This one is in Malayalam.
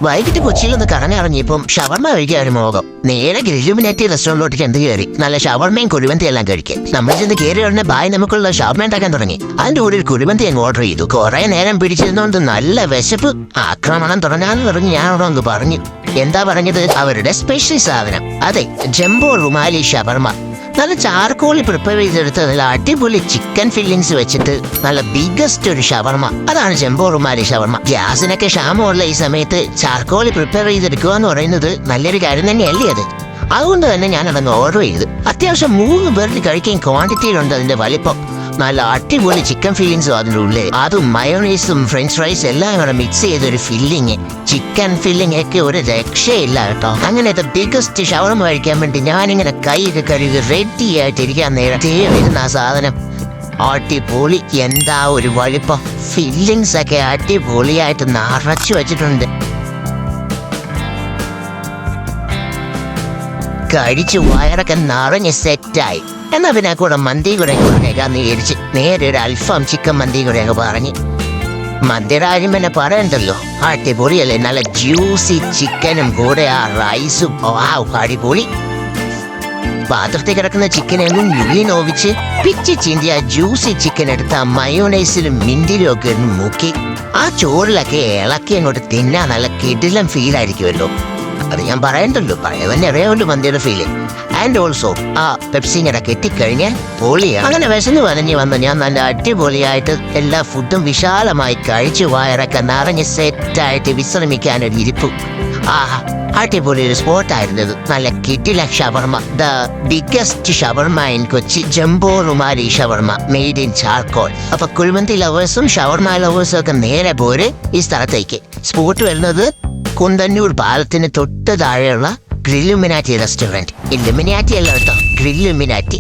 വൈകിട്ട് കൊച്ചിയിലൊന്ന് കറങ്ങിറങ്ങിയപ്പം ഷവർമ കഴിക്കാൻ മോകം. നേരെ ഗ്രില്ലുമിനാറ്റി റെസ്റ്റോറൻറ്റിലോട്ട് ചെന്ന് കയറി നല്ല ഷവർമയും കുഴിമന്തി എല്ലാം കഴിക്കും. നമ്മൾ ചെന്ന് കയറി ഉടനെ ബായ് നമുക്കുള്ള ഷവർമ ഉണ്ടാക്കാൻ തുടങ്ങി. അതിന്റെ കൂടെ ഒരു കുഴിമന്തി അങ്ങ് ഓർഡർ ചെയ്തു. കുറെ നേരം പിടിച്ചിരുന്നോണ്ട് നല്ല വിശപ്പ്. ആക്രമണം തുടങ്ങാന്ന് പറഞ്ഞ് ഞാൻ അവിടെ ഒന്ന് പറഞ്ഞു. എന്താ പറഞ്ഞത്? അവരുടെ സ്പെഷ്യൽ സാധനം. അതെ, ജംബോ റുമാലി ഷവർമ. നല്ല ചാർക്കോളിൽ പ്രിപ്പയർ ചെയ്തെടുത്ത് നല്ല അടിപൊളി ചിക്കൻ ഫില്ലിങ്സ് വെച്ചിട്ട് നല്ല ബിഗ്ഗസ്റ്റ് ഒരു ഷവർമ. അതാണ് ജംബോ റുമാലി ഷവർമ. ഗ്യാസിനൊക്കെ ക്ഷാമമുള്ള ഈ സമയത്ത് ചാർക്കോളിൽ പ്രിപ്പയർ ചെയ്തെടുക്കുക എന്ന് പറയുന്നത് നല്ലൊരു കാര്യം തന്നെയല്ലേ അത്. അതുകൊണ്ട് തന്നെ ഞാൻ അതങ്ങ് ഓർഡർ ചെയ്തു. അത്യാവശ്യം 3 പേർക്ക് കഴിക്കാൻ ക്വാണ്ടിറ്റിയിലുണ്ട് അതിന്റെ വലിപ്പം. നല്ല അടിപൊളി ചിക്കൻ ഫില്ലിങ്സും അതിൻ്റെ ഉള്ളിൽ. അതും മയോണൈസും ഫ്രഞ്ച് ഫ്രൈസ് എല്ലാം കൂടെ മിക്സ് ചെയ്തൊരു ഫില്ലിങ്. ചിക്കൻ ഫില്ലിംഗ് ഒക്കെ ഒരു രക്ഷയില്ല കേട്ടോ. അങ്ങനത്തെ ബിഗ്ഗസ്റ്റ് ഷവർമ കഴിക്കാൻ വേണ്ടി ഞാനിങ്ങനെ കൈയൊക്കെ കഴുകി റെഡി ആയിട്ടിരിക്കാൻ നേരത്തെ വരുന്ന ആ സാധനം. അടിപൊളി. എന്താ ഒരു വലിപ്പം. ഫില്ലിങ്സ് ഒക്കെ അടിപൊളിയായിട്ട് നിറച്ചു വെച്ചിട്ടുണ്ട്. കഴിച്ചു വയറൊക്കെ നിറഞ്ഞ് സെറ്റായി. എന്നാ പിന്നെ കൂടെ മന്തി കൂടെ കൊടുക്കേക്കാന്ന് വിചാരിച്ച് നേരെ ഒരു അൽഫാം ചിക്കൻ മന്തി കൂടെ അങ്ങ് പറഞ്ഞ്. മന്തിയുടെ കാര്യം പിന്നെ പറയണ്ടല്ലോ, അടിപൊളിയല്ലേ. നല്ല ജ്യൂസി ചിക്കനും കൂടെ ആ റൈസും. അടിപൊളി. പാത്രത്തിൽ കിടക്കുന്ന ചിക്കനെല്ലാം ഉള്ളി നോവിച്ച് പിച്ചി ചീന്തി ആ ജ്യൂസി ചിക്കൻ എടുത്ത് ആ മയോണൈസിലും മിന്തിലും ഒക്കെ ഒന്ന് മുക്കി ആ ചോറിലൊക്കെ ഇളക്കി അങ്ങോട്ട് തിന്നാൻ നല്ല കിടിലം ഫീലായിരിക്കുമല്ലോ. അത് ഞാൻ പറയണ്ടല്ലോ, പഴയവന്നെ അറിയാമല്ലോ മന്തിയുടെ ഫീലിംഗ്. ആൻഡ് ഓൾസോ ആ പെപ്സിങ്ങടെ കെട്ടിക്കഴിഞ്ഞാൽ പൊളിയാണ്. അങ്ങനെ വിശന്ന് വനഞ്ഞ് വന്ന് ഞാൻ നല്ല അടിപൊളിയായിട്ട് എല്ലാ ഫുഡും വിശാലമായി കഴിച്ചു വയറൊക്കെ നിറഞ്ഞ് സെറ്റായിട്ട് വിശ്രമിക്കാനൊരു ഇരിപ്പും. അടിപൊളി ഒരു സ്പോട്ടായിരുന്നത്. നല്ല കിടില shawarma. The biggest shawarma in Kochi. Jumbo rumali shawarma made in charcoal. അപ്പൊ കുഴിമന്തി ലവേഴ്സും ഷവർമ ലവേഴ്സും ഒക്കെ നേരെ പോര് ഈ സ്ഥലത്തേക്ക്. സ്പോട്ട് വരുന്നത് കുന്തന്നൂർ പാലത്തിന് തൊട്ട് താഴെയുള്ള ഗ്രില്ലുമിനാറ്റി റെസ്റ്റോറൻറ്റ്. ഇല്ലുമിനാറ്റി അല്ല കേട്ടോ, ഗ്രില്ലുമിനാറ്റി.